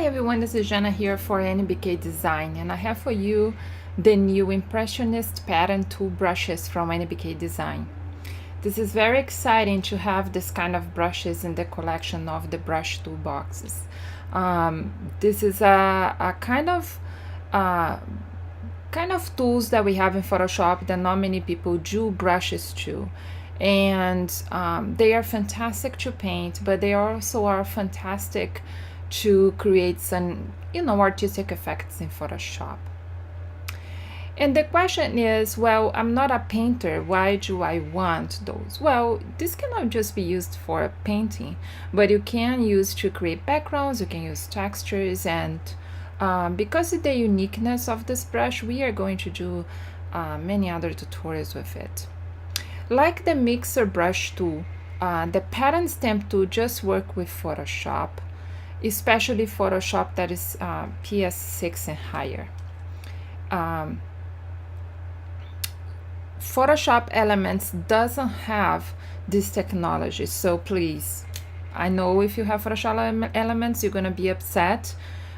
Hi everyone, this is Jana here for NBK-Design, and I have for you the new Impressionist pattern tool brushes from NBK-Design. This is very exciting to have this kind of brushes in the collection of the brush toolboxes. This is a kind of tools that we have in Photoshop that not many people do brushes to. And they are fantastic to paint, but they also are fantastic to create some, artistic effects in Photoshop. And the question is, well, I'm not a painter, why do I want those? Well, this cannot just be used for painting, but you can use to create backgrounds, you can use textures, and because of the uniqueness of this brush, we are going to do many other tutorials with it. Like the mixer brush tool, the pattern stamp tool just work with Photoshop, especially Photoshop that is PS6 and higher. Photoshop Elements doesn't have this technology, so please, I know if you have Photoshop Elements, you're gonna be upset,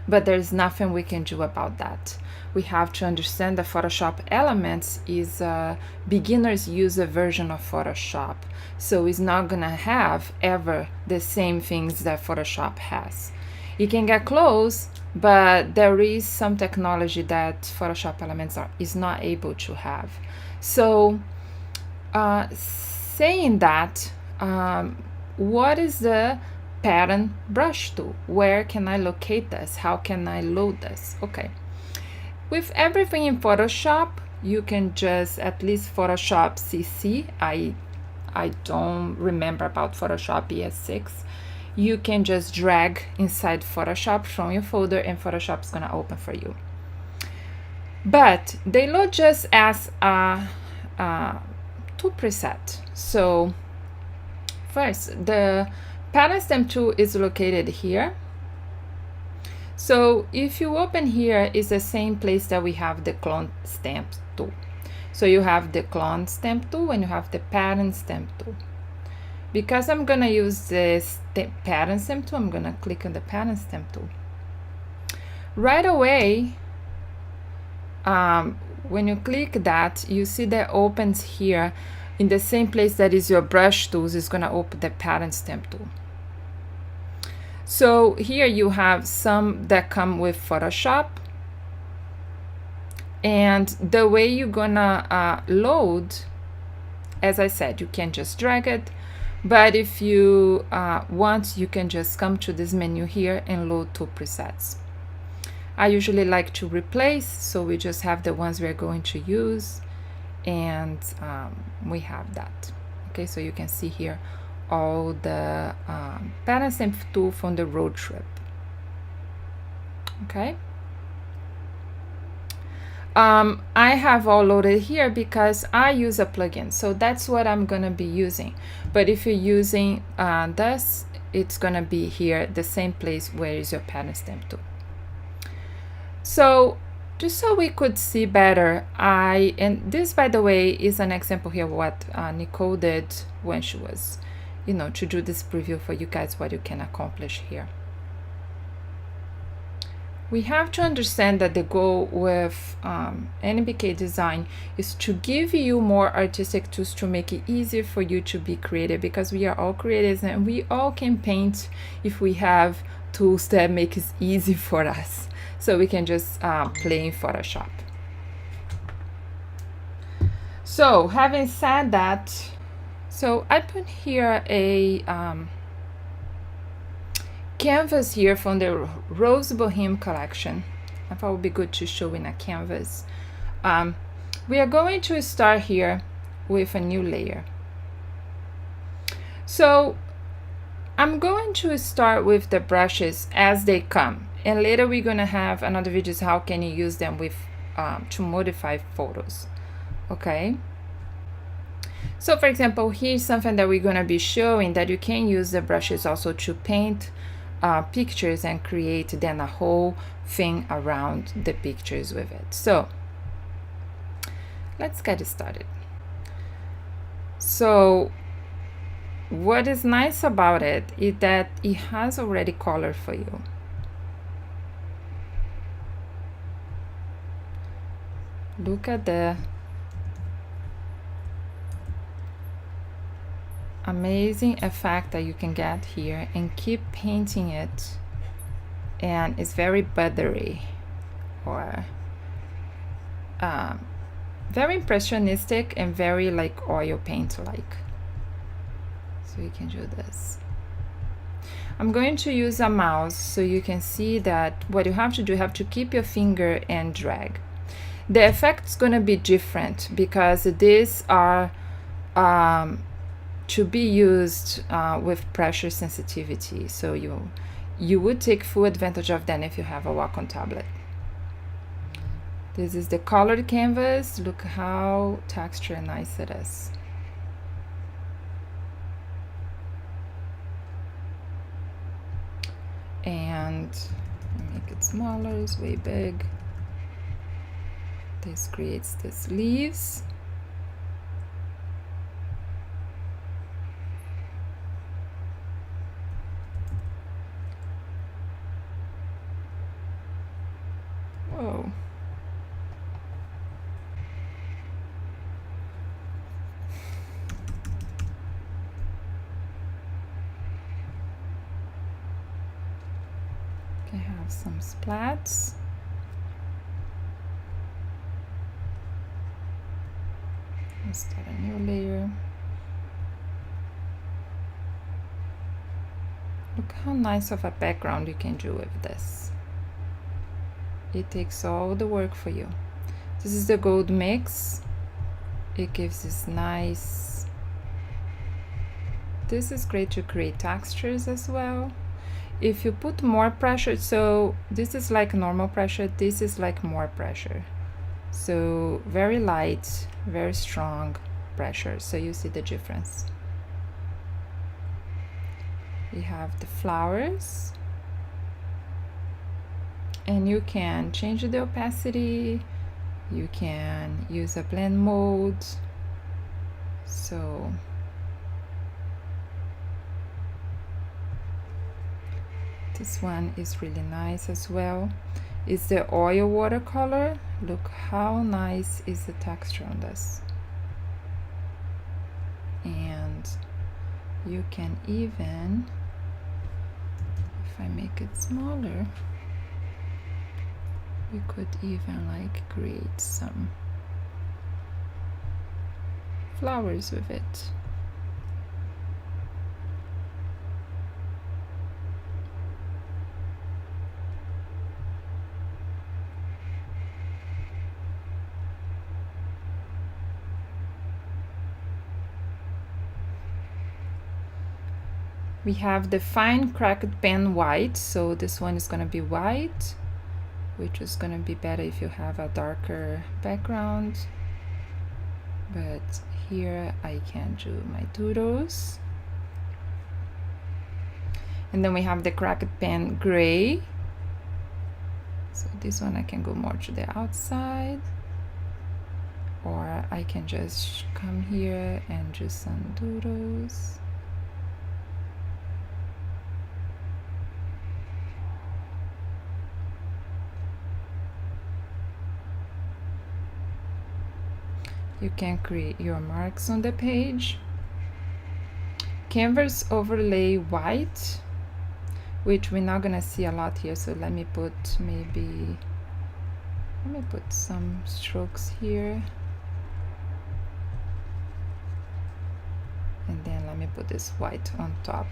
but there's nothing we can do about that. We have to understand that Photoshop Elements is a beginner's user version of Photoshop, so it's not gonna have ever the same things that Photoshop has. You can get close, but there is some technology that Photoshop Elements is not able to have. So saying that, what is the pattern brush tool? Where can I locate this? How can I load this? Okay, with everything in Photoshop, you can just, at least Photoshop CC, I don't remember about Photoshop ES6, you can just drag inside Photoshop from your folder and Photoshop's gonna open for you. But they load just as a tool preset. So first, the pattern stamp tool is located here. So if you open here, it's the same place that we have the clone stamp tool. So you have the clone stamp tool and you have the pattern stamp tool. Because I'm gonna use this pattern stamp tool, I'm gonna click on the pattern stamp tool. Right away, when you click that, you see that opens here in the same place that is your brush tools, is gonna open the pattern stamp tool. So here you have some that come with Photoshop, and the way you're gonna load, as I said, you can just drag it, but if you want, you can just come to this menu here and load two presets. I usually like to replace, so we just have the ones we're going to use, and we have that. Okay, so you can see here all the pattern stamp tool from the Roadtrip. Okay. I have all loaded here because I use a plugin, so that's what I'm gonna be using. But if you're using this, it's gonna be here, the same place where is your pattern stamp tool. So just so we could see better, and this, by the way, is an example here what Nicole did when she was, to do this preview for you guys, what you can accomplish here. We have to understand that the goal with NBK-Design is to give you more artistic tools to make it easier for you to be creative, because we are all creatives and we all can paint if we have tools that make it easy for us. So we can just play in Photoshop. So having said that, so I put here a canvas here from the Rose Boheme collection. I thought it would be good to show in a canvas. We are going to start here with a new layer. So I'm going to start with the brushes as they come, and later we're going to have another video how can you use them with to modify photos. Okay, so for example, here's something that we're going to be showing, that you can use the brushes also to paint pictures and create then a whole thing around the pictures with it. So let's get started. So what is nice about it is that it has already color for you. look at the amazing effect that you can get here, and keep painting it, and it's very buttery, or very impressionistic and very like oil paint like. So you can do this. I'm going to use a mouse so you can see that what you have to do, you have to keep your finger and drag. The effect's gonna be different because these are to be used with pressure sensitivity. So you would take full advantage of them if you have a Wacom tablet. This is the colored canvas. Look how texture nice it is. And make it smaller, it's way big. This creates these leaves. Whoa. I have some splats. Let's start a new layer. Look how nice of a background you can do with this. It takes all the work for you. This is the gold mix. It gives this nice. This is great to create textures as well. If you put more pressure, so this is like normal pressure, this is like more pressure. So very light, very strong pressure. So you see the difference. We have the flowers. And you can change the opacity. You can use a blend mode. So this one is really nice as well. It's the oil watercolor. Look how nice is the texture on this. And you can even, if I make it smaller, you could even like create some flowers with it. We have the fine cracked pen white, so this one is gonna be white, which is gonna be better if you have a darker background. But here I can do my doodles. And then we have the cracked pen gray. So this one I can go more to the outside, or I can just come here and do some doodles. You can create your marks on the page. Canvas overlay white, which we're not gonna see a lot here, so let me put some strokes here, and then let me put this white on top,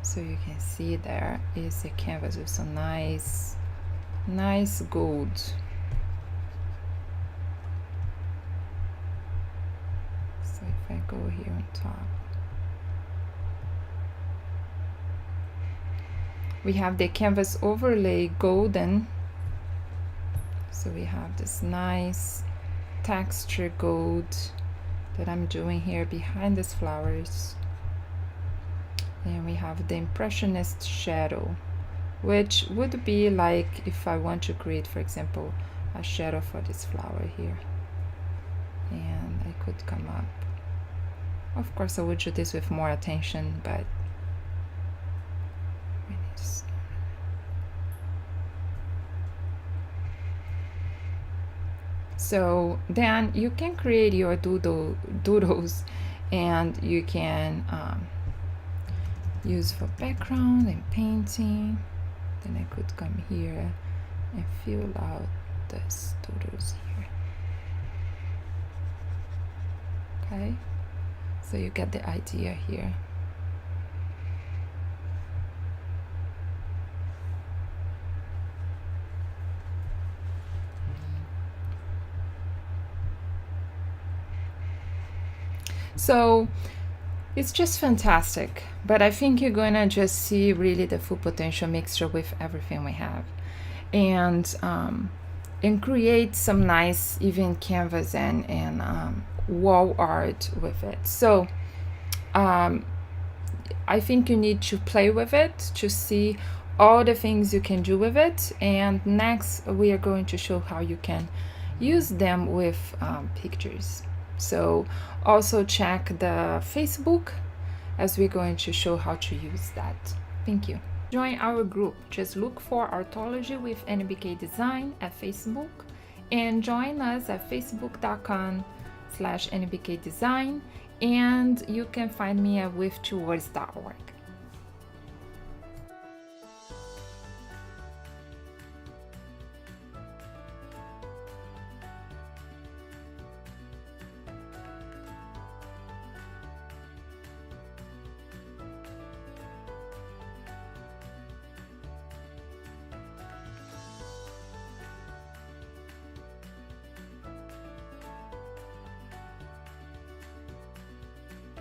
so you can see there is a canvas with some nice gold. If I go here on top, we have the canvas overlay golden. So we have this nice texture gold that I'm doing here behind these flowers. And we have the impressionist shadow, which would be like if I want to create, for example, a shadow for this flower here. And I could come up. Of course, I would do this with more attention, but So then you can create your doodles, and you can use for background and painting. Then I could come here and fill out these doodles here. Okay, so you get the idea here. So it's just fantastic, but I think you're gonna just see really the full potential mixture with everything we have, and create some nice even canvas and wall art with it. So I think you need to play with it to see all the things you can do with it, and next we are going to show how you can use them with pictures. So also check the Facebook, as we're going to show how to use that. Thank you. Join our group. Just look for Artology with NBK-Design at Facebook, and join us at facebook.com/NBK-Design, and you can find me at with2words.org.